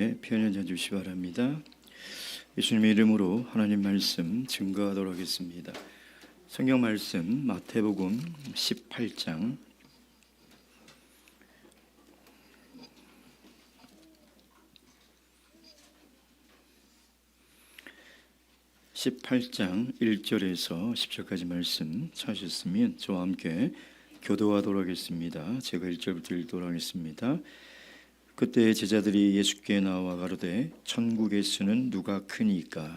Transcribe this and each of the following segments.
편연해 주시기 바랍니다. 예수님의 이름으로 하나님 말씀 증거하도록 하겠습니다. 성경 말씀 마태복음 18장 1절에서 10절까지 말씀 찾으셨으면 저와 함께 교도하도록 하겠습니다. 제가 1절부터 읽도록 하겠습니다. 그때 제자들이 예수께 나와 가로되 천국의 수는 누가 크니까?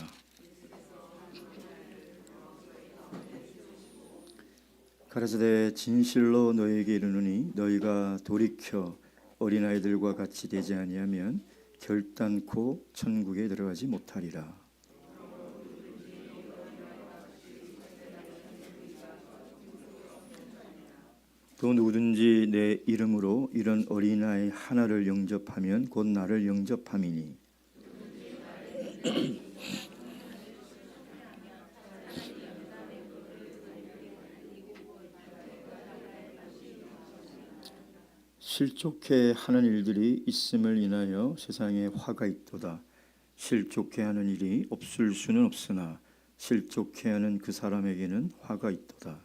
가라사대 진실로 너희에게 이르노니 너희가 돌이켜 어린아이들과 같이 되지 아니하면 결단코 천국에 들어가지 못하리라. 또 누구든지 내 이름으로 이런 어린아이 하나를 영접하면 곧 나를 영접함이니 실족해 하는 일들이 있음을 인하여 세상에 화가 있도다. 실족해 하는 일이 없을 수는 없으나 실족해 하는 그 사람에게는 화가 있도다.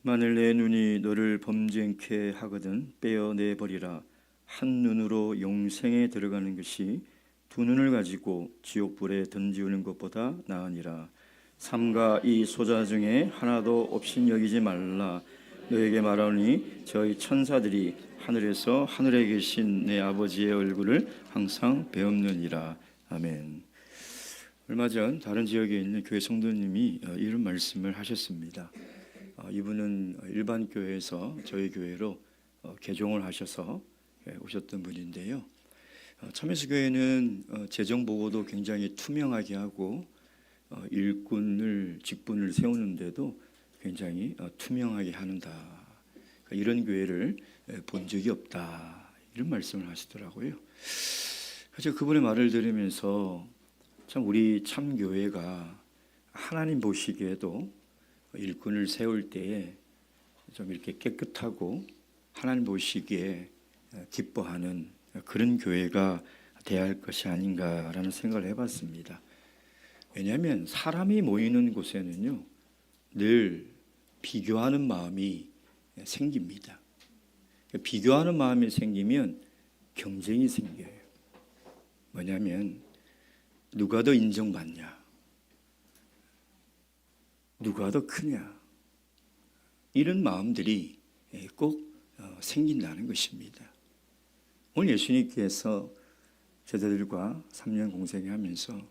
만일 내 눈이 너를 범죄케 하거든 빼어내 버리라. 한 눈으로 영생에 들어가는 것이 두 눈을 가지고 지옥불에 던지우는 것보다 나으니라. 삼가 이 소자 중에 하나도 없인 여기지 말라. 너에게 말하노니 저희 천사들이 하늘에서 하늘에 계신 내 아버지의 얼굴을 항상 배움느니라. 아멘. 얼마 전 다른 지역에 있는 교회 성도님이 이런 말씀을 하셨습니다. 이분은 일반 교회에서 저희 교회로 개종을 하셔서 오셨던 분인데요. 참예수교회는 재정 보고도 굉장히 투명하게 하고 일꾼을 직분을 세우는데도 굉장히 투명하게 하는다. 이런 교회를 본 적이 없다. 이런 말씀을 하시더라고요. 그래서 그분의 말을 들으면서 참 우리 참교회가 하나님 보시기에도 일꾼을 세울 때에 좀 이렇게 깨끗하고 하나님 보시기에 기뻐하는 그런 교회가 되어야 할 것이 아닌가라는 생각을 해봤습니다. 왜냐하면 사람이 모이는 곳에는요 늘 비교하는 마음이 생깁니다. 비교하는 마음이 생기면 경쟁이 생겨요. 뭐냐면 누가 더 인정받냐, 누가 더 크냐, 이런 마음들이 꼭 생긴다는 것입니다. 오늘 예수님께서 제자들과 3년 공생하면서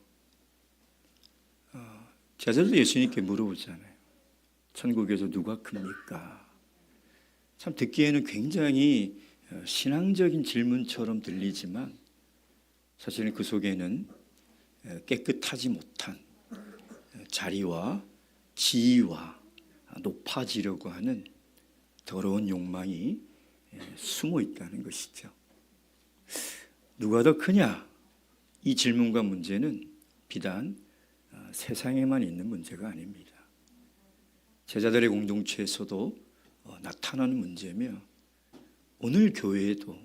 제자들도 예수님께 물어보잖아요. 천국에서 누가 큽니까? 참 듣기에는 굉장히 신앙적인 질문처럼 들리지만 사실은 그 속에는 깨끗하지 못한 자리와 지위와 높아지려고 하는 더러운 욕망이 숨어 있다는 것이죠. 누가 더 크냐? 이 질문과 문제는 비단 세상에만 있는 문제가 아닙니다. 제자들의 공동체에서도 나타나는 문제며 오늘 교회에도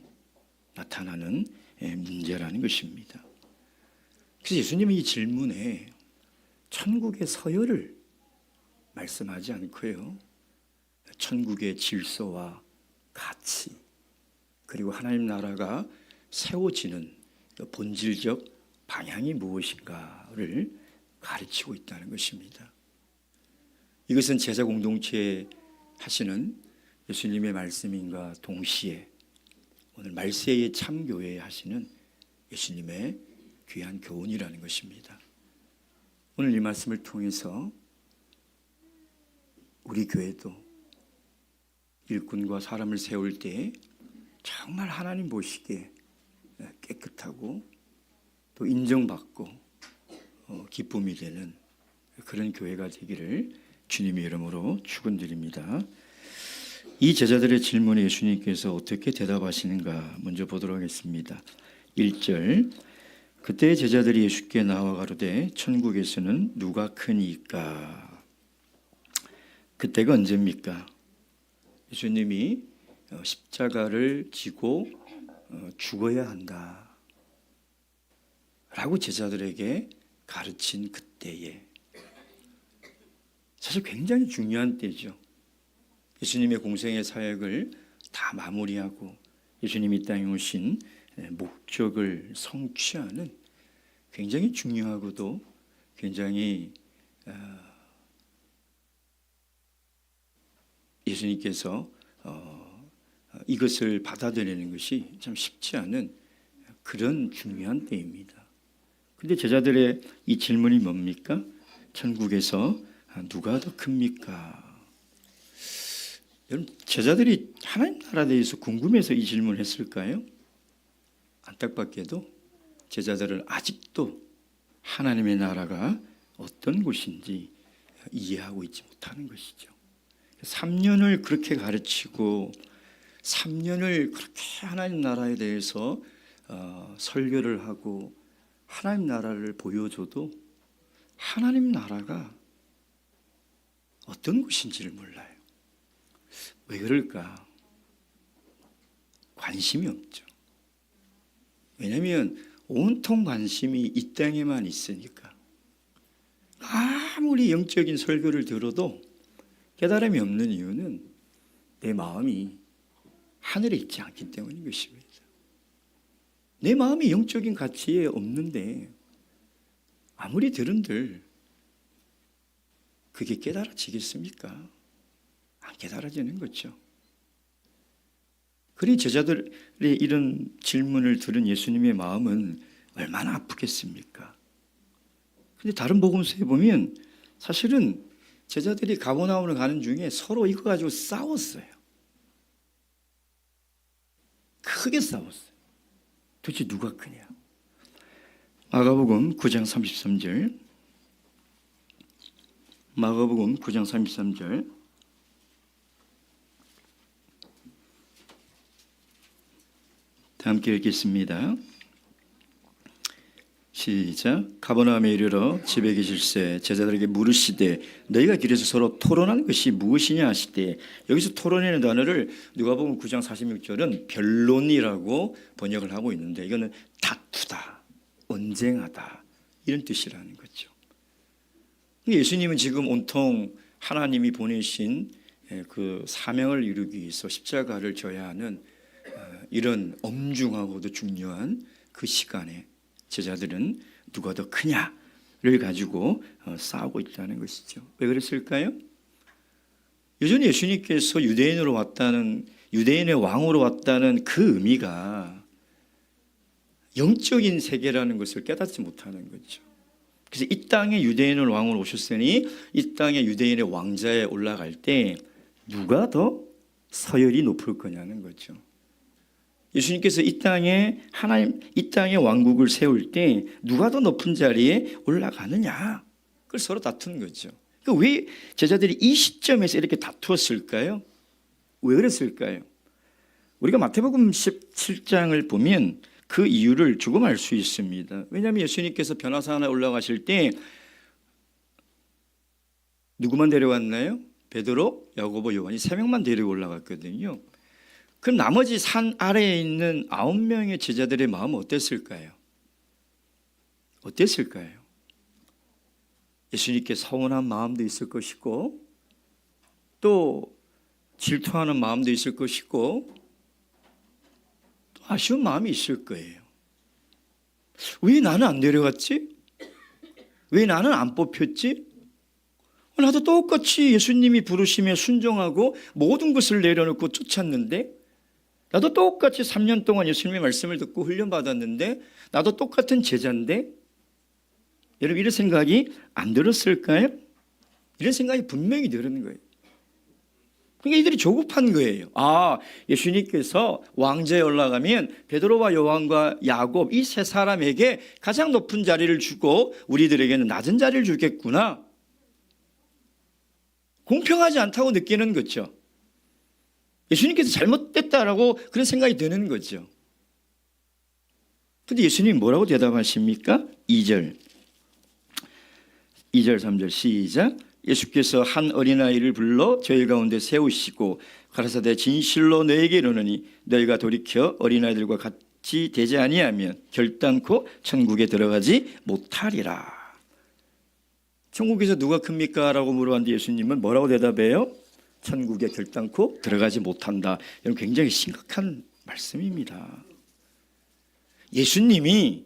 나타나는 문제라는 것입니다. 그래서 예수님이 이 질문에 천국의 서열을 말씀하지 않고요, 천국의 질서와 가치 그리고 하나님 나라가 세워지는 본질적 방향이 무엇인가를 가르치고 있다는 것입니다. 이것은 제자 공동체에 하시는 예수님의 말씀인가 동시에 오늘 말세의 참교회에 하시는 예수님의 귀한 교훈이라는 것입니다. 오늘 이 말씀을 통해서 우리 교회도 일꾼과 사람을 세울 때 정말 하나님 보시기에 깨끗하고 또 인정받고 기쁨이 되는 그런 교회가 되기를 주님의 이름으로 축원드립니다. 이 제자들의 질문에 예수님께서 어떻게 대답하시는가 먼저 보도록 하겠습니다. 1절 그때 제자들이 예수께 나와 가로되 천국에서는 누가 크니까? 그때가 언제입니까? 예수님이 십자가를 지고 죽어야 한다 라고 제자들에게 가르친 그때에, 사실 굉장히 중요한 때죠. 예수님의 공생의 사역을 다 마무리하고 예수님이 이 땅에 오신 목적을 성취하는 굉장히 중요하고도 굉장히 예수님께서 이것을 받아들이는 것이 참 쉽지 않은 그런 중요한 때입니다. 그런데 제자들의 이 질문이 뭡니까? 천국에서 누가 더 큽니까? 여러분, 제자들이 하나님 나라에 대해서 궁금해서 이 질문을 했을까요? 안타깝게도 제자들은 아직도 하나님의 나라가 어떤 곳인지 이해하고 있지 못하는 것이죠. 3년을 그렇게 가르치고 3년을 그렇게 하나님 나라에 대해서 설교를 하고 하나님 나라를 보여줘도 하나님 나라가 어떤 곳인지를 몰라요. 왜 그럴까? 관심이 없죠. 왜냐하면 온통 관심이 이 땅에만 있으니까. 아무리 영적인 설교를 들어도 깨달음이 없는 이유는 내 마음이 하늘에 있지 않기 때문인 것입니다. 내 마음이 영적인 가치에 없는데 아무리 들은들 그게 깨달아지겠습니까? 안 깨달아지는 거죠. 그리 제자들의 이런 질문을 들은 예수님의 마음은 얼마나 아프겠습니까? 그런데 다른 복음서에 보면 사실은 제자들이 가버나움을 가는 중에 서로 이거 가지고 싸웠어요. 크게 싸웠어요. 도대체 누가 크냐? 마가복음 9장 33절. 마가복음 9장 33절. 다 함께 읽겠습니다. 시작. 가버나움에 이르러 집에 계실새 제자들에게 물으시되 너희가 길에서 서로 토론한 것이 무엇이냐 하시되, 여기서 토론이라는 단어를 누가복음 9장 46절은 변론이라고 번역을 하고 있는데 이거는 다투다, 언쟁하다 이런 뜻이라는 거죠. 예수님은 지금 온통 하나님이 보내신 그 사명을 이루기 위해서 십자가를 져야 하는 이런 엄중하고도 중요한 그 시간에 제자들은 누가 더 크냐를 가지고 싸우고 있다는 것이죠. 왜 그랬을까요? 여전히 예수님께서 유대인으로 왔다는, 유대인의 왕으로 왔다는 그 의미가 영적인 세계라는 것을 깨닫지 못하는 거죠. 그래서 이 땅에 유대인을 왕으로 오셨으니 이 땅에 유대인의 왕자에 올라갈 때 누가 더 서열이 높을 거냐는 거죠. 예수님께서 이 땅에 이 땅에 왕국을 세울 때 누가 더 높은 자리에 올라가느냐, 그걸 서로 다투는 거죠. 그러니까 왜 제자들이 이 시점에서 이렇게 다투었을까요? 왜 그랬을까요? 우리가 마태복음 17장을 보면 그 이유를 조금 알 수 있습니다. 왜냐하면 예수님께서 변화산에 올라가실 때 누구만 데려왔나요? 베드로, 야고보, 요한이 3명만 데리고 올라갔거든요. 그럼 나머지 산 아래에 있는 9명의 제자들의 마음은 어땠을까요? 어땠을까요? 예수님께 서운한 마음도 있을 것이고 또 질투하는 마음도 있을 것이고 또 아쉬운 마음이 있을 거예요. 왜 나는 안 데려갔지? 왜 나는 안 뽑혔지? 나도 똑같이 예수님이 부르심에 순종하고 모든 것을 내려놓고 쫓았는데, 나도 똑같이 3년 동안 예수님의 말씀을 듣고 훈련받았는데, 나도 똑같은 제자인데, 여러분 이런 생각이 안 들었을까요? 이런 생각이 분명히 들었는 거예요. 그러니까 이들이 조급한 거예요. 예수님께서 왕좌에 올라가면 베드로와 요한과 야곱 이 세 사람에게 가장 높은 자리를 주고 우리들에게는 낮은 자리를 주겠구나. 공평하지 않다고 느끼는 거죠. 예수님께서 잘못됐다라고 그런 생각이 드는 거죠. 근데 예수님이 뭐라고 대답하십니까? 2절 3절 시작. 예수께서 한 어린아이를 불러 저희 가운데 세우시고 가라사대 진실로 너에게 이르노니 너희가 돌이켜 어린아이들과 같이 되지 아니하면 결단코 천국에 들어가지 못하리라. 천국에서 누가 큽니까? 라고 물어봤는데 예수님은 뭐라고 대답해요? 천국에 결단코 들어가지 못한다. 이건 굉장히 심각한 말씀입니다. 예수님이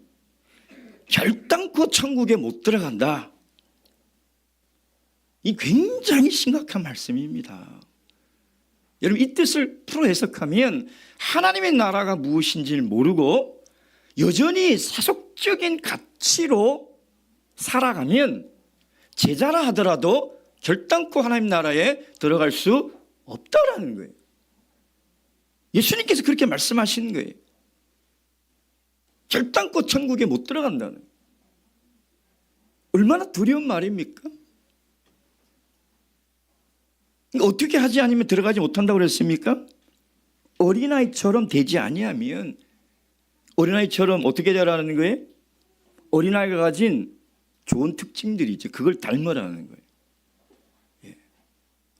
결단코 천국에 못 들어간다. 이 굉장히 심각한 말씀입니다. 여러분, 이 뜻을 풀어 해석하면 하나님의 나라가 무엇인지를 모르고 여전히 세속적인 가치로 살아가면 제자라 하더라도 결단코 하나님 나라에 들어갈 수 없다라는 거예요. 예수님께서 그렇게 말씀하시는 거예요. 결단코 천국에 못 들어간다는 거예요. 얼마나 두려운 말입니까? 어떻게 하지 않으면 들어가지 못한다고 그랬습니까? 어린아이처럼 되지 아니하면, 어린아이처럼 어떻게 되라는 거예요? 어린아이가 가진 좋은 특징들이 있죠. 그걸 닮으라는 거예요. 예.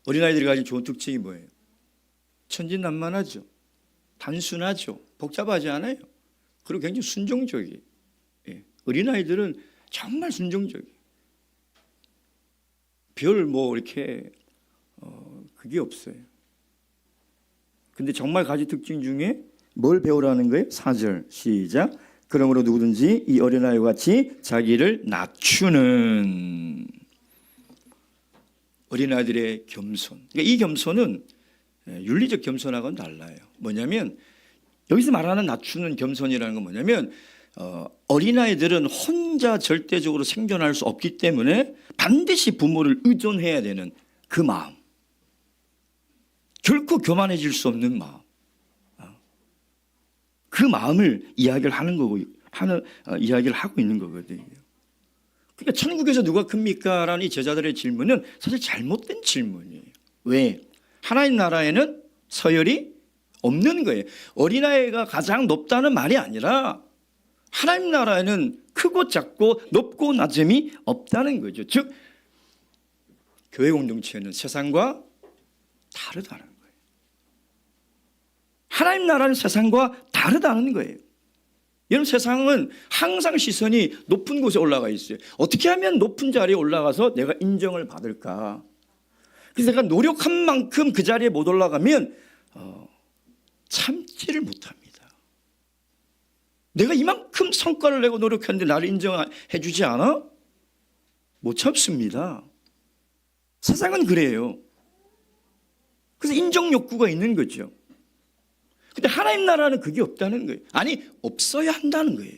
어린아이들이 가진 좋은 특징이 뭐예요? 천진난만하죠. 단순하죠. 복잡하지 않아요. 그리고 굉장히 순종적이에요. 예. 어린아이들은 정말 순종적이에요. 별 이렇게 그게 없어요. 근데 정말 가지 특징 중에 뭘 배우라는 거예요? 4절 시작. 그러므로 누구든지 이 어린아이와 같이 자기를 낮추는, 어린아이들의 겸손. 그러니까 이 겸손은 윤리적 겸손하고는 달라요. 뭐냐면 여기서 말하는 낮추는 겸손이라는 건 뭐냐면 어린아이들은 혼자 절대적으로 생존할 수 없기 때문에 반드시 부모를 의존해야 되는 그 마음, 결코 교만해질 수 없는 마음, 그 마음을 이야기를 하는 거고, 이야기를 하고 있는 거거든요. 그러니까 천국에서 누가 큽니까? 라는 이 제자들의 질문은 사실 잘못된 질문이에요. 왜? 하나님 나라에는 서열이 없는 거예요. 어린아이가 가장 높다는 말이 아니라 하나님 나라에는 크고 작고 높고 낮음이 없다는 거죠. 즉 교회 공동체는 세상과 다르다는 거예요. 하나님 나라는 세상과 다르다는 거예요. 여러분, 세상은 항상 시선이 높은 곳에 올라가 있어요. 어떻게 하면 높은 자리에 올라가서 내가 인정을 받을까? 그래서 내가 노력한 만큼 그 자리에 못 올라가면 참지를 못합니다. 내가 이만큼 성과를 내고 노력했는데 나를 인정해 주지 않아? 못 참습니다. 세상은 그래요. 그래서 인정 욕구가 있는 거죠. 근데 하나님 나라는 그게 없다는 거예요. 아니, 없어야 한다는 거예요.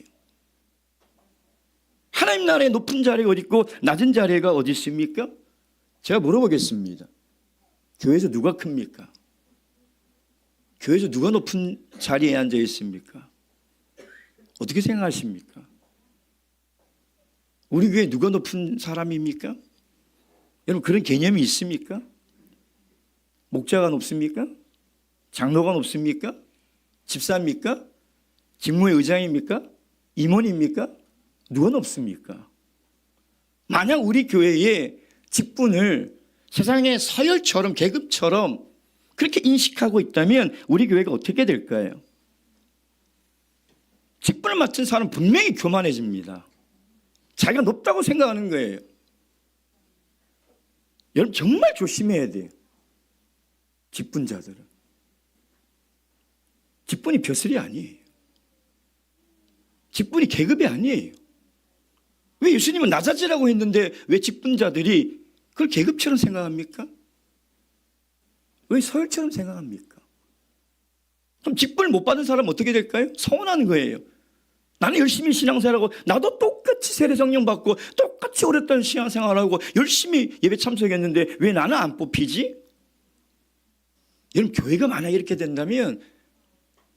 하나님 나라의 높은 자리가 어디 있고 낮은 자리가 어디 있습니까? 제가 물어보겠습니다. 교회에서 누가 큽니까? 교회에서 누가 높은 자리에 앉아 있습니까? 어떻게 생각하십니까? 우리 교회에 누가 높은 사람입니까? 여러분, 그런 개념이 있습니까? 목자가 높습니까? 장로가 높습니까? 집사입니까? 직무의 의장입니까? 임원입니까? 누가 높습니까? 만약 우리 교회의 직분을 세상의 서열처럼, 계급처럼 그렇게 인식하고 있다면 우리 교회가 어떻게 될까요? 직분을 맡은 사람은 분명히 교만해집니다. 자기가 높다고 생각하는 거예요. 여러분, 정말 조심해야 돼요. 직분자들은. 직분이 벼슬이 아니에요. 직분이 계급이 아니에요. 왜 예수님은 낮아지라고 했는데 왜 직분자들이 그걸 계급처럼 생각합니까? 왜 서열처럼 생각합니까? 그럼 직분을 못 받은 사람은 어떻게 될까요? 서운한 거예요. 나는 열심히 신앙생활하고 나도 똑같이 세례성령 받고 똑같이 오랫동안 신앙생활하고 열심히 예배 참석했는데 왜 나는 안 뽑히지? 여러분, 교회가 만약 이렇게 된다면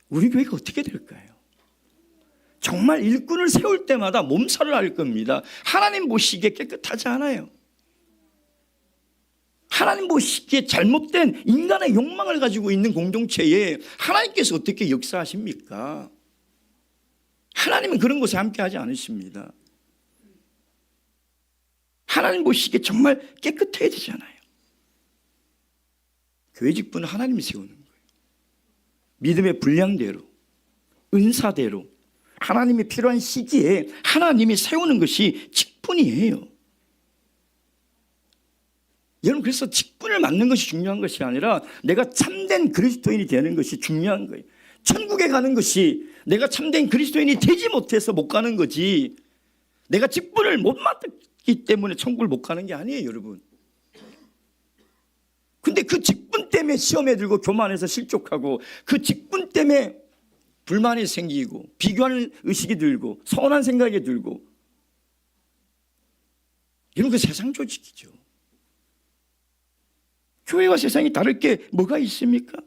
우리 교회가 어떻게 될까요? 정말 일꾼을 세울 때마다 몸살을 앓을 겁니다. 하나님 보시기에 깨끗하지 않아요. 하나님 보시기에 잘못된 인간의 욕망을 가지고 있는 공동체에 하나님께서 어떻게 역사하십니까? 하나님은 그런 곳에 함께하지 않으십니다. 하나님 보시기에 정말 깨끗해야 되잖아요. 교회 직분은 하나님이 세우는 거예요. 믿음의 분량대로, 은사대로 하나님이 필요한 시기에 하나님이 세우는 것이 직분이에요. 여러분, 그래서 직분을 맡는 것이 중요한 것이 아니라 내가 참된 그리스도인이 되는 것이 중요한 거예요. 천국에 가는 것이 내가 참된 그리스도인이 되지 못해서 못 가는 거지, 내가 직분을 못 맡기 때문에 천국을 못 가는 게 아니에요, 여러분. 근데 그 직분 때문에 시험에 들고 교만해서 실족하고, 그 직분 때문에 불만이 생기고 비교하는 의식이 들고 서운한 생각이 들고, 이런 그 세상 조직이죠. 교회와 세상이 다를 게 뭐가 있습니까?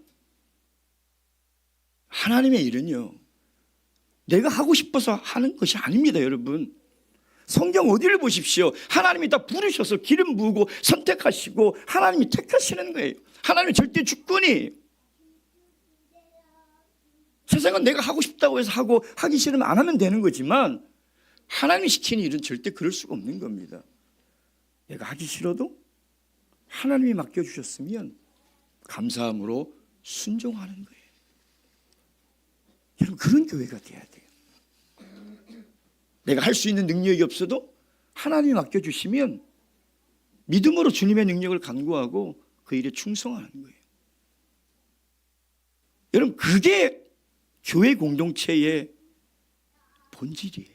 하나님의 일은요, 내가 하고 싶어서 하는 것이 아닙니다, 여러분. 성경 어디를 보십시오. 하나님이 다 부르셔서 기름 부으고 선택하시고 하나님이 택하시는 거예요. 하나님의 절대 주권이에요. 세상은 내가 하고 싶다고 해서 하고, 하기 싫으면 안 하면 되는 거지만 하나님이 시키는 일은 절대 그럴 수가 없는 겁니다. 내가 하기 싫어도 하나님이 맡겨주셨으면 감사함으로 순종하는 거예요. 여러분, 그런 교회가 돼야 돼요. 내가 할 수 있는 능력이 없어도 하나님이 맡겨주시면 믿음으로 주님의 능력을 간구하고 그 일에 충성하는 거예요. 여러분, 그게 교회 공동체의 본질이에요.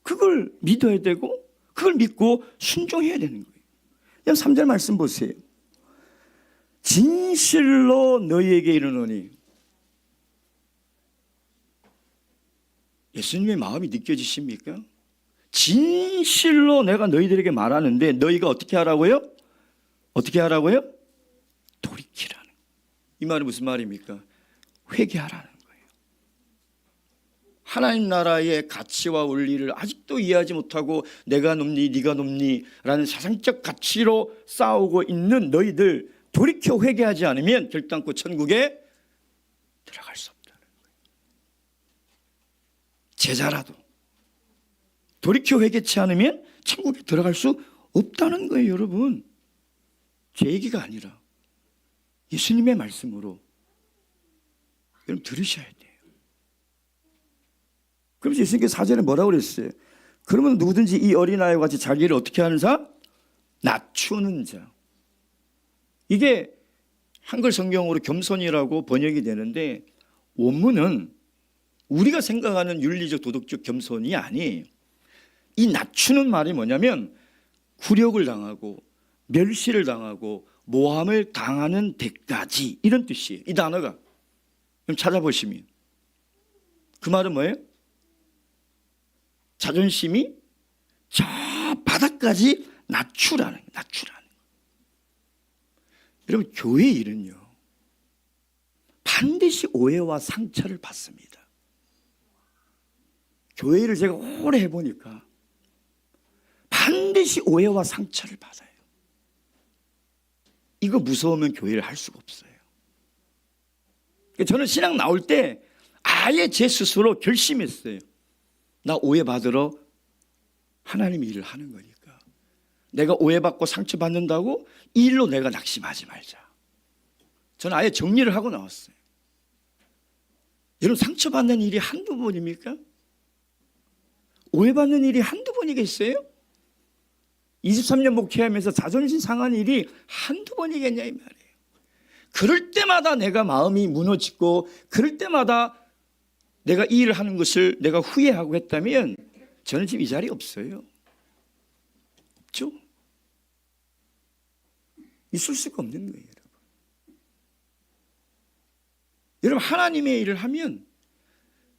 그걸 믿어야 되고 그걸 믿고 순종해야 되는 거예요. 3절 말씀 보세요. 진실로 너희에게 이르노니. 예수님의 마음이 느껴지십니까? 진실로 내가 너희들에게 말하는데 너희가 어떻게 하라고요? 어떻게 하라고요? 돌이키라는. 이 말은 무슨 말입니까? 회개하라는 거예요. 하나님 나라의 가치와 원리를 아직도 이해하지 못하고 내가 높니 네가 높니 라는 세상적 가치로 싸우고 있는 너희들, 돌이켜 회개하지 않으면 결단코 천국에 들어갈 수 없다는 거예요. 제자라도 돌이켜 회개치 않으면 천국에 들어갈 수 없다는 거예요, 여러분. 제 얘기가 아니라 예수님의 말씀으로 여러분 들으셔야 돼요. 그래서 예수님께서 4절에 뭐라고 그랬어요? 그러면 누구든지 이 어린아이와 같이 자기를 어떻게 하는 자? 낮추는 자. 이게 한글 성경으로 겸손이라고 번역이 되는데 원문은 우리가 생각하는 윤리적 도덕적 겸손이 아니에요. 이 낮추는 말이 뭐냐면 굴욕을 당하고 멸시를 당하고 모함을 당하는 데까지, 이런 뜻이에요. 이 단어가. 그럼 찾아보시면 그 말은 뭐예요? 자존심이 저 바닥까지 낮추라는 거예요. 낮추라는 거예요. 여러분, 교회의 일은요 반드시 오해와 상처를 받습니다. 교회 일을 제가 오래 해보니까 반드시 오해와 상처를 받아요. 이거 무서우면 교회를 할 수가 없어요. 저는 신앙 나올 때 아예 제 스스로 결심했어요. 나 오해받으러 하나님 일을 하는 거니까 내가 오해받고 상처받는다고 이 일로 내가 낙심하지 말자. 저는 아예 정리를 하고 나왔어요. 여러분, 상처받는 일이 한두 번입니까? 오해받는 일이 한두 번이겠어요? 23년 목회하면서 자존심 상한 일이 한두 번이겠냐 이 말이에요. 그럴 때마다 내가 마음이 무너지고 그럴 때마다 내가 이 일을 하는 것을 내가 후회하고 했다면 저는 지금 이 자리에 없어요. 없죠? 있을 수가 없는 거예요, 여러분. 여러분, 하나님의 일을 하면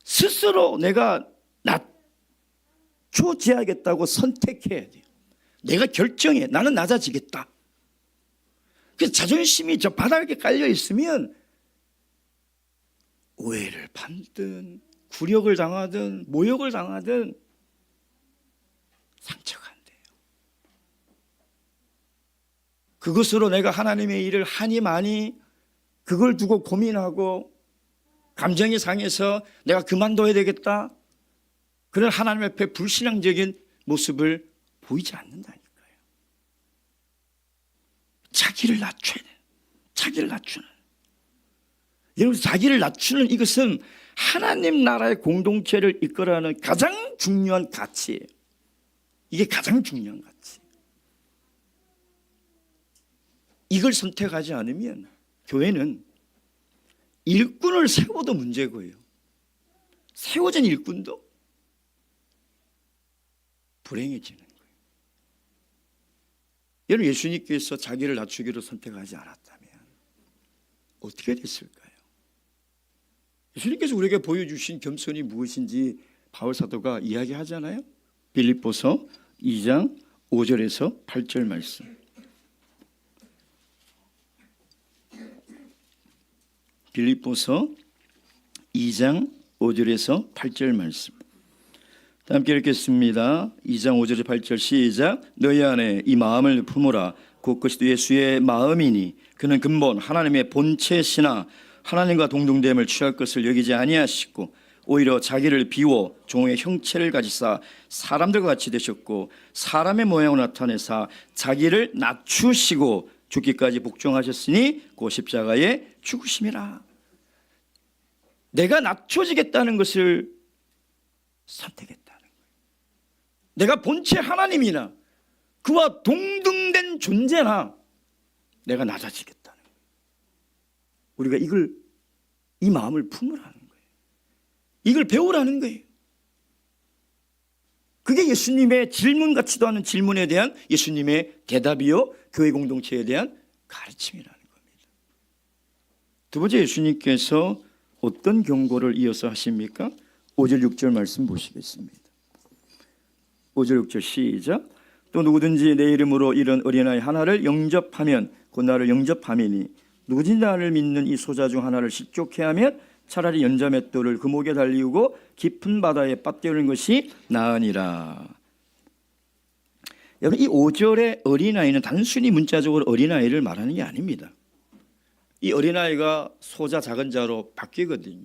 스스로 내가 낮춰져야겠다고 선택해야 돼요. 내가 결정해. 나는 낮아지겠다. 그래서 자존심이 저 바닥에 깔려 있으면 오해를 받든 굴욕을 당하든 모욕을 당하든 상처가 안 돼요. 그것으로 내가 하나님의 일을 하니 마니 그걸 두고 고민하고 감정이 상해서 내가 그만둬야 되겠다, 그런 하나님 앞에 불신앙적인 모습을 보이지 않는다니까요. 자기를 낮춰야 돼. 자기를 낮추는. 여러분, 자기를 낮추는 이것은 하나님 나라의 공동체를 이끌어가는 가장 중요한 가치예요. 이게 가장 중요한 가치. 이걸 선택하지 않으면 교회는 일꾼을 세워도 문제고요, 세워진 일꾼도 불행해지는 거예요. 여러분, 예수님께서 자기를 낮추기로 선택하지 않았다면 어떻게 됐을까요? 예수님께서 우리에게 보여주신 겸손이 무엇인지 바울 사도가 이야기하잖아요. 빌립보서 2장 5절에서 8절 말씀. 빌립보서 2장 5절에서 8절 말씀. 함께 읽겠습니다. 2장 5절에서 8절 시작. 너희 안에 이 마음을 품으라. 곧 그리스도 예수의 마음이니 그는 근본 하나님의 본체시나 하나님과 동등됨을 취할 것을 여기지 아니하시고 오히려 자기를 비워 종의 형체를 가지사 사람들과 같이 되셨고 사람의 모양으로 나타내사 자기를 낮추시고 죽기까지 복종하셨으니 그 십자가에 죽으심이라. 내가 낮춰지겠다는 것을 선택했다는 거예요. 내가 본체 하나님이나 그와 동등된 존재나 내가 낮아지겠다는 거예요. 우리가 이 마음을 품으라는 거예요. 이걸 배우라는 거예요. 그게 예수님의 질문 같지도 않은 질문에 대한 예수님의 대답이요, 교회 공동체에 대한 가르침이라는 겁니다. 두 번째, 예수님께서 어떤 경고를 이어서 하십니까? 5절 6절 말씀 보시겠습니다. 5절 6절 시작. 또 누구든지 내 이름으로 이런 어린아이 하나를 영접하면 곧 나를 영접함이니 누구든지 나를 믿는 이 소자 중 하나를 실족해 하면 차라리 연자맷돌을 그 목에 달리우고 깊은 바다에 빠뜨리는 것이 나으니라. 여러분, 이 5절의 어린아이는 단순히 문자적으로 어린아이를 말하는 게 아닙니다. 이 어린아이가 소자, 작은 자로 바뀌거든요.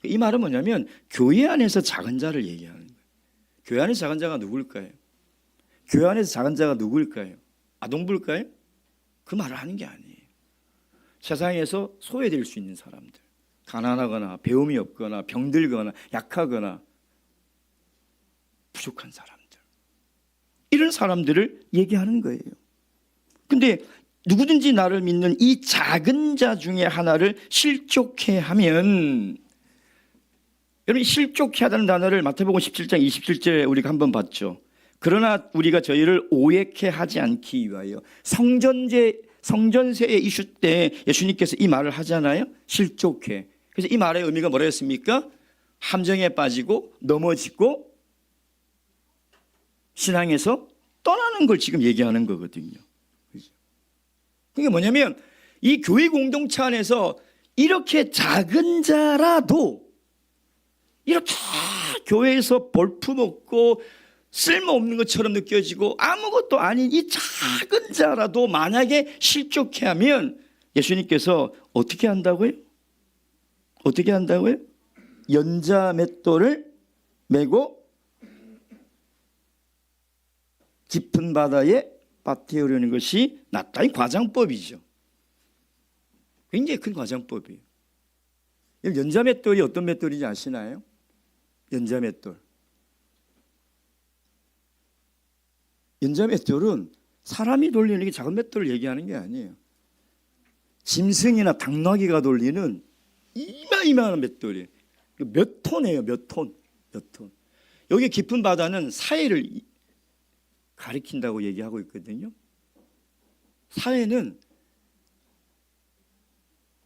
이 말은 뭐냐면 교회 안에서 작은 자를 얘기하는 거예요. 교회 안에서 작은 자가 누굴까요? 교회 안에서 작은 자가 누굴까요? 아동부일까요? 그 말을 하는 게 아니에요. 세상에서 소외될 수 있는 사람들, 가난하거나 배움이 없거나 병들거나 약하거나 부족한 사람들, 이런 사람들을 얘기하는 거예요. 근데 누구든지 나를 믿는 이 작은 자 중에 하나를 실족해 하면, 여러분, 실족해 하다는 단어를 마태복음 17장 27절에 우리가 한번 봤죠. 그러나 우리가 저희를 오해케 하지 않기 위하여. 성전세의 이슈 때 예수님께서 이 말을 하잖아요. 실족해. 그래서 이 말의 의미가 뭐였습니까? 함정에 빠지고 넘어지고 신앙에서 떠나는 걸 지금 얘기하는 거거든요. 그게 뭐냐면 이 교회 공동체 안에서 이렇게 작은 자라도 이렇게 교회에서 볼품없고 쓸모없는 것처럼 느껴지고 아무것도 아닌 이 작은 자라도 만약에 실족해 하면 예수님께서 어떻게 한다고요? 어떻게 한다고요? 연자맷돌을 메고 깊은 바다에 빠뜨리려는 것이 낫다. 이 과장법이죠. 굉장히 큰 과장법이에요. 연자맷돌이 어떤 맷돌인지 아시나요? 연자맷돌. 연자맷돌은 사람이 돌리는 게 작은 맷돌을 얘기하는 게 아니에요. 짐승이나 당나귀가 돌리는 이만한 맷돌이에요. 몇 톤이에요. 몇 톤. 여기 깊은 바다는 사해를 가리킨다고 얘기하고 있거든요. 사해는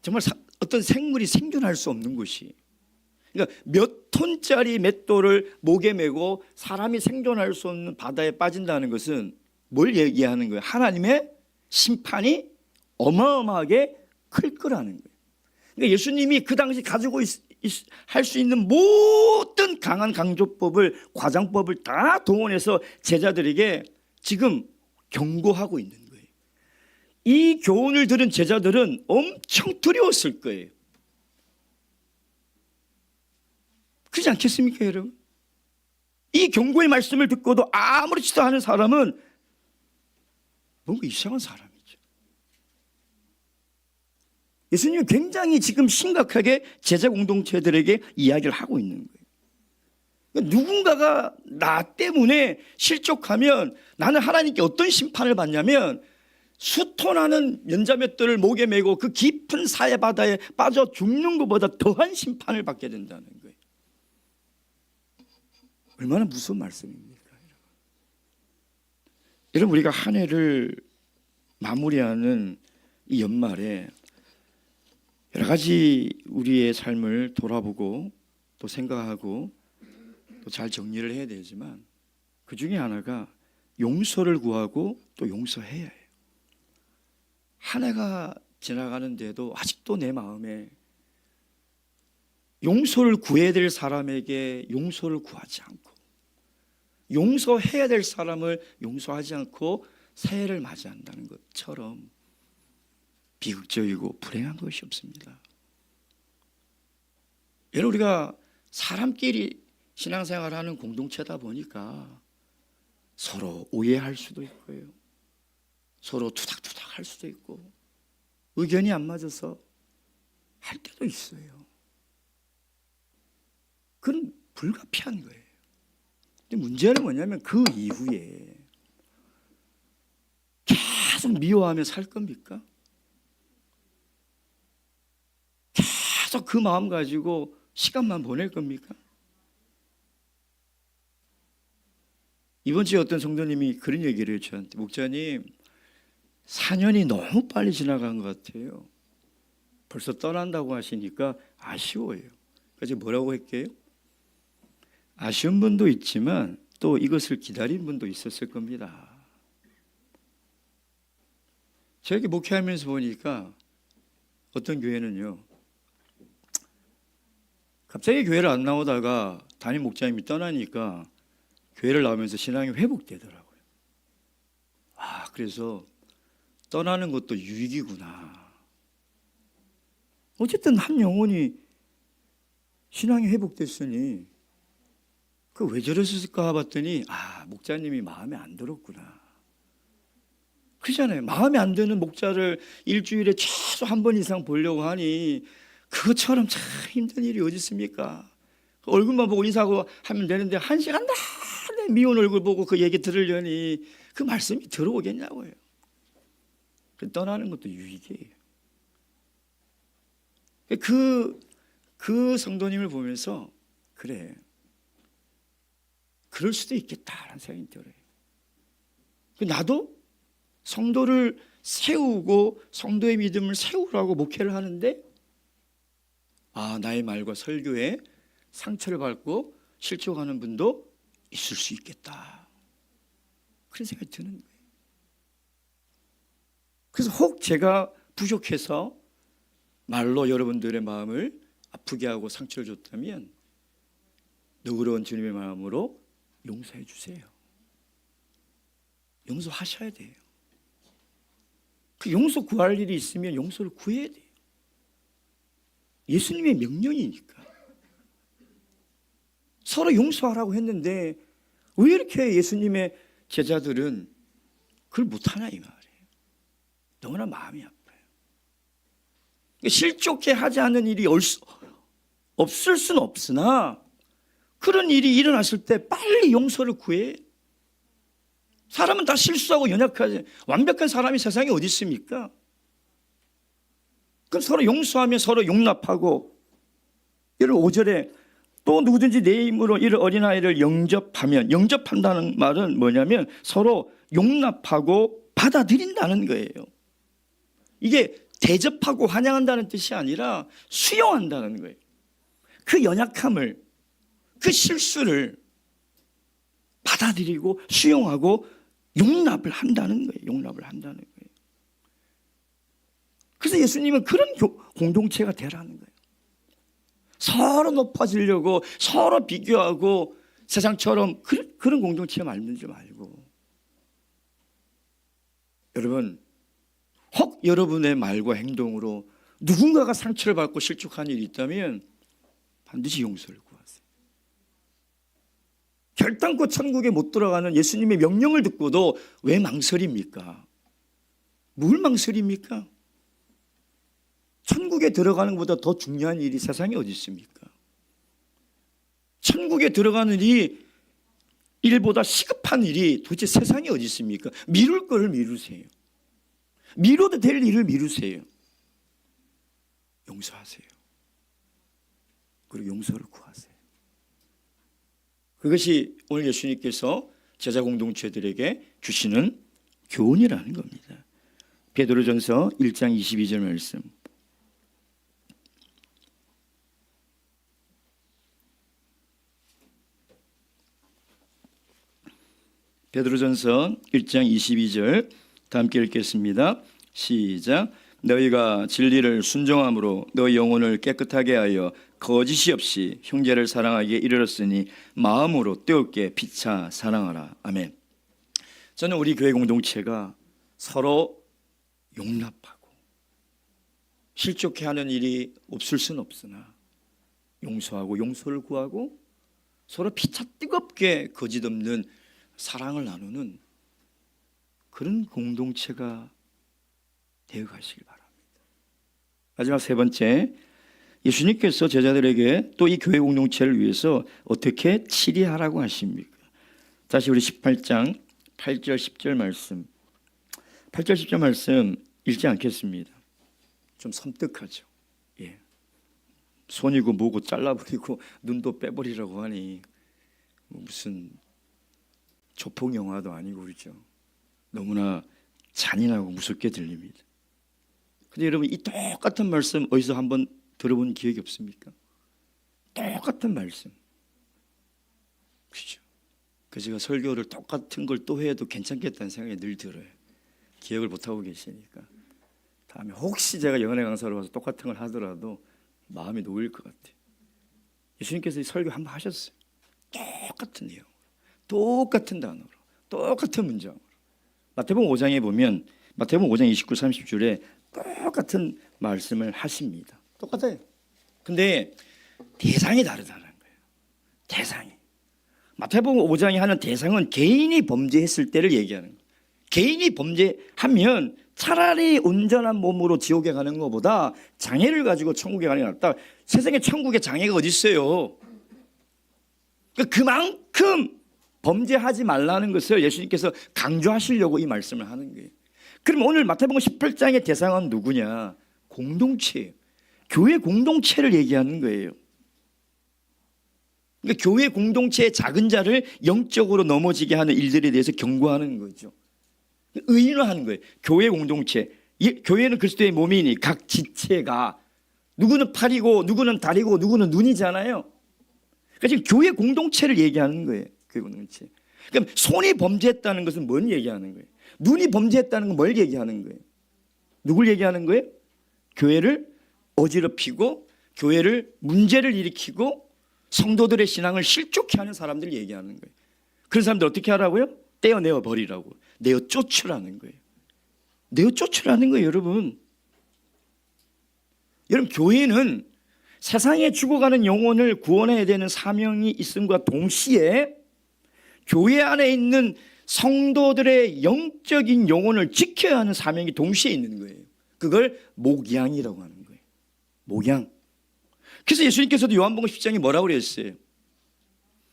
정말 어떤 생물이 생존할 수 없는 곳이에요. 그러니까 몇 톤짜리 맷돌을 목에 메고 사람이 생존할 수 없는 바다에 빠진다는 것은 뭘 얘기하는 거예요? 하나님의 심판이 어마어마하게 클 거라는 거예요. 그러니까 예수님이 그 당시 가지고 할 수 있는 모든 강한 강조법을, 과장법을 다 동원해서 제자들에게 지금 경고하고 있는 거예요. 이 교훈을 들은 제자들은 엄청 두려웠을 거예요. 그렇지 않겠습니까, 여러분? 이 경고의 말씀을 듣고도 아무렇지도 않은 사람은 뭔가 이상한 사람이죠. 예수님은 굉장히 지금 심각하게 제자 공동체들에게 이야기를 하고 있는 거예요. 그러니까 누군가가 나 때문에 실족하면 나는 하나님께 어떤 심판을 받냐면 수토나는 연자맷돌을 목에 메고 그 깊은 사해바다에 빠져 죽는 것보다 더한 심판을 받게 된다는 거예요. 얼마나 무서운 말씀입니까? 여러분, 우리가 한 해를 마무리하는 이 연말에 여러 가지 우리의 삶을 돌아보고 또 생각하고 또 잘 정리를 해야 되지만 그 중에 하나가 용서를 구하고 또 용서해야 해요. 한 해가 지나가는데도 아직도 내 마음에 용서를 구해야 될 사람에게 용서를 구하지 않고 용서해야 될 사람을 용서하지 않고 새해를 맞이한다는 것처럼 비극적이고 불행한 것이 없습니다. 여러분, 우리가 사람끼리 신앙생활하는 공동체다 보니까 서로 오해할 수도 있고요, 서로 투닥투닥 할 수도 있고 의견이 안 맞아서 할 때도 있어요. 그건 불가피한 거예요. 근데 문제는 뭐냐면 그 이후에 계속 미워하며 살 겁니까? 계속 그 마음 가지고 시간만 보낼 겁니까? 이번 주에 어떤 성도님이 그런 얘기를 해요, 저한테. 목사님, 4년이 너무 빨리 지나간 것 같아요. 벌써 떠난다고 하시니까 아쉬워요. 그래서 뭐라고 할게요? 아쉬운 분도 있지만 또 이것을 기다린 분도 있었을 겁니다. 저에게 목회하면서 보니까 어떤 교회는요, 갑자기 교회를 안 나오다가 담임 목사님이 떠나니까 교회를 나오면서 신앙이 회복되더라고요. 그래서 떠나는 것도 유익이구나. 어쨌든 한 영혼이 신앙이 회복됐으니 그 왜 저랬을까 봤더니 목자님이 마음에 안 들었구나. 그러잖아요. 마음에 안 드는 목자를 일주일에 최소 한 번 이상 보려고 하니 그것처럼 참 힘든 일이 어디 있습니까? 얼굴만 보고 인사하고 하면 되는데 1시간 내내 미운 얼굴 보고 그 얘기 들으려니 그 말씀이 들어오겠냐고요. 떠나는 것도 유익이에요. 그 성도님을 보면서 그래, 그럴 수도 있겠다라는 생각이 들어요. 나도 성도를 세우고 성도의 믿음을 세우라고 목회를 하는데 나의 말과 설교에 상처를 받고 실족하는 분도 있을 수 있겠다, 그런 생각이 드는 거예요. 그래서 혹 제가 부족해서 말로 여러분들의 마음을 아프게 하고 상처를 줬다면 너그러운 주님의 마음으로 용서해 주세요. 용서하셔야 돼요. 그 용서 구할 일이 있으면 용서를 구해야 돼요. 예수님의 명령이니까. 서로 용서하라고 했는데 왜 이렇게 예수님의 제자들은 그걸 못하나 이 말이에요. 너무나 마음이 아파요. 실족해 하지 않는 일이 없을 수는 없으나 그런 일이 일어났을 때 빨리 용서를 구해. 사람은 다 실수하고 연약하지, 완벽한 사람이 세상에 어디 있습니까? 그럼 서로 용서하며 서로 용납하고, 여러분 5절에 또 누구든지 내 힘으로 이를 어린아이를 영접하면, 영접한다는 말은 뭐냐면 서로 용납하고 받아들인다는 거예요. 이게 대접하고 환영한다는 뜻이 아니라 수용한다는 거예요. 그 연약함을, 그 실수를 받아들이고 수용하고 용납을 한다는 거예요. 용납을 한다는 거예요. 그래서 예수님은 그런 공동체가 되라는 거예요. 서로 높아지려고 서로 비교하고 세상처럼 그런 공동체 만들지 말고, 여러분 혹 여러분의 말과 행동으로 누군가가 상처를 받고 실족한 일이 있다면 반드시 용서를 구하세요. 결단코 천국에 못 들어가는 예수님의 명령을 듣고도 왜 망설입니까? 뭘 망설입니까? 천국에 들어가는 것보다 더 중요한 일이 세상에 어디 있습니까? 천국에 들어가는 일보다 시급한 일이 도대체 세상에 어디 있습니까? 미룰 거를 미루세요. 미뤄도 될 일을 미루세요. 용서하세요. 그리고 용서를 구하세요. 그것이 오늘 예수님께서 제자 공동체들에게 주시는 교훈이라는 겁니다. 베드로전서 1장 22절 말씀. 베드로전서 1장 22절 다 함께 읽겠습니다. 시작. 너희가 진리를 순종함으로 너희 영혼을 깨끗하게 하여 거짓이 없이 형제를 사랑하기에 이르렀으니 마음으로 뜨겁게 피차 사랑하라. 아멘. 저는 우리 교회 공동체가 서로 용납하고 실족해 하는 일이 없을 수는 없으나 용서하고 용서를 구하고 서로 피차 뜨겁게 거짓 없는 사랑을 나누는 그런 공동체가 되어 가시길 바랍니다. 마지막 세 번째, 예수님께서 제자들에게 또 이 교회 공동체를 위해서 어떻게 치리하라고 하십니까? 다시 우리 18장 8절 10절 말씀, 8절 10절 말씀 읽지 않겠습니다. 좀 섬뜩하죠. 예. 손이고 뭐고 잘라버리고 눈도 빼버리라고 하니 무슨 조폭 영화도 아니고 그렇죠. 너무나 잔인하고 무섭게 들립니다. 근데 여러분, 이 똑같은 말씀 어디서 한번 들어본 기억이 없습니까? 똑같은 말씀. 그렇죠. 그래서 제가 설교를 똑같은 걸 또 해도 괜찮겠다는 생각이 늘 들어요. 기억을 못하고 계시니까. 다음에 혹시 제가 영혼의 강사로 와서 똑같은 걸 하더라도 마음이 놓일 것 같아요. 예수님께서 이 설교 한번 하셨어요. 똑같은 내용, 똑같은 단어로, 똑같은 문장으로. 마태복음 5장에 보면 마태복음 5장 29, 30줄에 똑같은 말씀을 하십니다. 똑같아요. 근데 대상이 다르다는 거예요. 대상이. 마태복음 5장이 하는 대상은 개인이 범죄했을 때를 얘기하는 거예요. 개인이 범죄하면 차라리 온전한 몸으로 지옥에 가는 것보다 장애를 가지고 천국에 가는 게 낫다. 세상에 천국에 장애가 어디 있어요? 그만큼 범죄하지 말라는 것을 예수님께서 강조하시려고 이 말씀을 하는 거예요. 그럼 오늘 마태복음 18장의 대상은 누구냐? 공동체예요. 교회 공동체를 얘기하는 거예요. 그러니까 교회 공동체의 작은 자를 영적으로 넘어지게 하는 일들에 대해서 경고하는 거죠. 의인화하는 거예요. 교회 공동체. 교회는 그리스도의 몸이니 각 지체가 누구는 팔이고 누구는 다리고 누구는 눈이잖아요. 그러니까 지금 교회 공동체를 얘기하는 거예요. 교회 공동체. 그럼 손이 범죄했다는 것은 뭘 얘기하는 거예요? 눈이 범죄했다는 건 뭘 얘기하는 거예요? 누굴 얘기하는 거예요? 교회를 어지럽히고 교회를 문제를 일으키고 성도들의 신앙을 실족해 하는 사람들을 얘기하는 거예요. 그런 사람들 어떻게 하라고요? 떼어내어 버리라고. 내어 쫓으라는 거예요. 내어 쫓으라는 거예요, 여러분. 여러분, 교회는 세상에 죽어가는 영혼을 구원해야 되는 사명이 있음과 동시에 교회 안에 있는 성도들의 영적인 영혼을 지켜야 하는 사명이 동시에 있는 거예요. 그걸 목양이라고 하는 거예요. 목양. 그래서 예수님께서도 요한복음 10장에 뭐라고 그랬어요?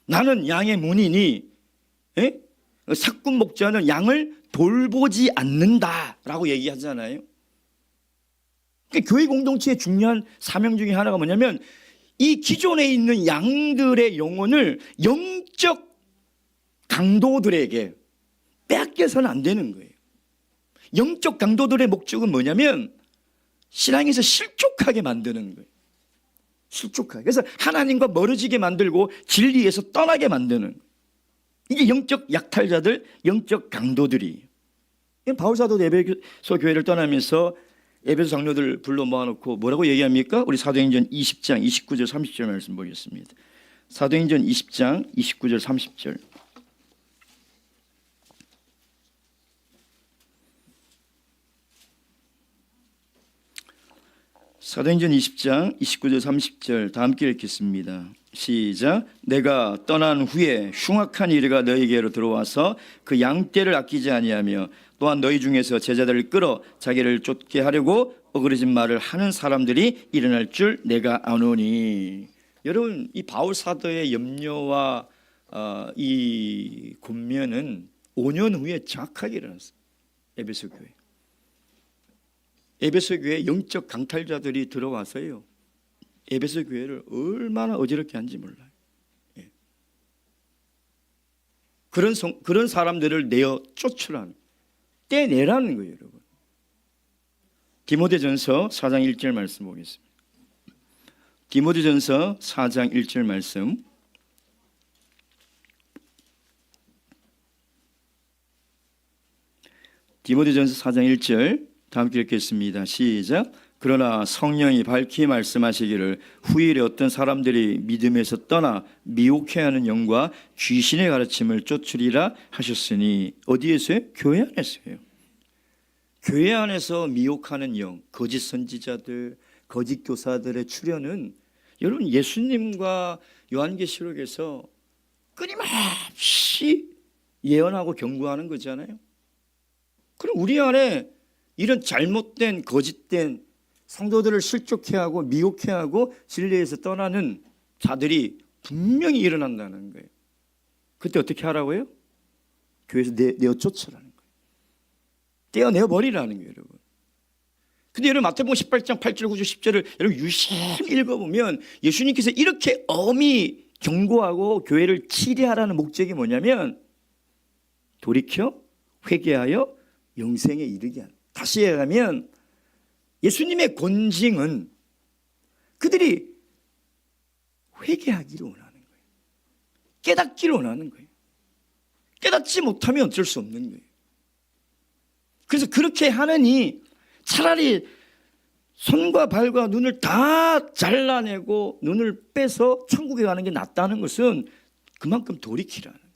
나는 양의 문이니 삭군 목자는 양을 돌보지 않는다라고 얘기하잖아요. 그러니까 교회 공동체의 중요한 사명 중에 하나가 뭐냐면 이 기존에 있는 양들의 영혼을 영적 강도들에게 빼앗겨서는 안 되는 거예요. 영적 강도들의 목적은 뭐냐면 신앙에서 실족하게 만드는 거예요. 실족하게. 그래서 하나님과 멀어지게 만들고 진리에서 떠나게 만드는 거예요. 이게 영적 약탈자들, 영적 강도들이. 바울사도도 에베소 교회를 떠나면서 에베소 장로들 불러 모아놓고 뭐라고 얘기합니까? 우리 사도행전 20장 29절 30절 말씀 보겠습니다. 사도행전 20장 29절 30절. 사도행전 20장 29절 30절 다 함께 읽겠습니다. 시작. 내가 떠난 후에 흉악한 이르가 너희에게로 들어와서 그 양떼를 아끼지 아니하며 또한 너희 중에서 제자들을 끌어 자기를 쫓게 하려고 어그러진 말을 하는 사람들이 일어날 줄 내가 아노니. 여러분, 이 바울 사도의 염려와 이 권면은 5년 후에 정확하게 일어났어요. 에베소 교회. 에베소 교회에 영적 강탈자들이 들어와서요, 에베소 교회를 얼마나 어지럽게 한지 몰라요. 예. 그런 사람들을 내어 쫓으라는, 떼내라는 거예요, 여러분. 디모데전서 4장 1절 말씀 보겠습니다. 디모데전서 4장 1절 말씀. 디모데전서 4장 1절 다 함께 읽겠습니다. 시작. 그러나 성령이 밝히 말씀하시기를 후일에 어떤 사람들이 믿음에서 떠나 미혹해하는 영과 귀신의 가르침을 쫓으리라 하셨으니, 어디에서요? 교회 안에서요. 교회 안에서 미혹하는 영, 거짓 선지자들, 거짓 교사들의 출현은 여러분 예수님과 요한계시록에서 끊임없이 예언하고 경고하는 거잖아요. 그럼 우리 안에 이런 잘못된 거짓된 성도들을 실족해하고 미혹해하고 진리에서 떠나는 자들이 분명히 일어난다는 거예요. 그때 어떻게 하라고요? 교회에서 내어 쫓으라는 거예요. 떼어내버리라는 거예요, 여러분. 근데 여러분 마태복음 18장 8절 9절 10절을 여러분 유심히 읽어보면 예수님께서 이렇게 엄히 경고하고 교회를 치리하라는 목적이 뭐냐면 돌이켜 회개하여 영생에 이르게 하는. 다시 얘기하면 예수님의 권징은 그들이 회개하기를 원하는 거예요. 깨닫기를 원하는 거예요. 깨닫지 못하면 어쩔 수 없는 거예요. 그래서 그렇게 하느니 차라리 손과 발과 눈을 다 잘라내고 눈을 빼서 천국에 가는 게 낫다는 것은 그만큼 돌이키라는 거예요.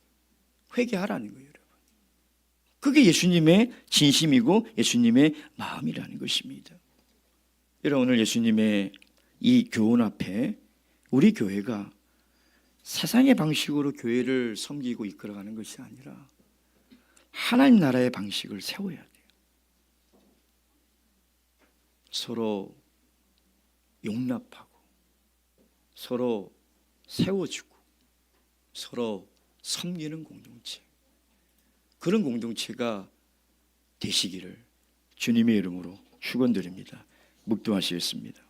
회개하라는 거예요, 여러분. 그게 예수님의 진심이고 예수님의 마음이라는 것입니다. 여러분, 오늘 예수님의 이 교훈 앞에 우리 교회가 세상의 방식으로 교회를 섬기고 이끌어가는 것이 아니라 하나님 나라의 방식을 세워야 돼요. 서로 용납하고 서로 세워주고 서로 섬기는 공동체, 그런 공동체가 되시기를 주님의 이름으로 축원드립니다. 묵도하시겠습니다.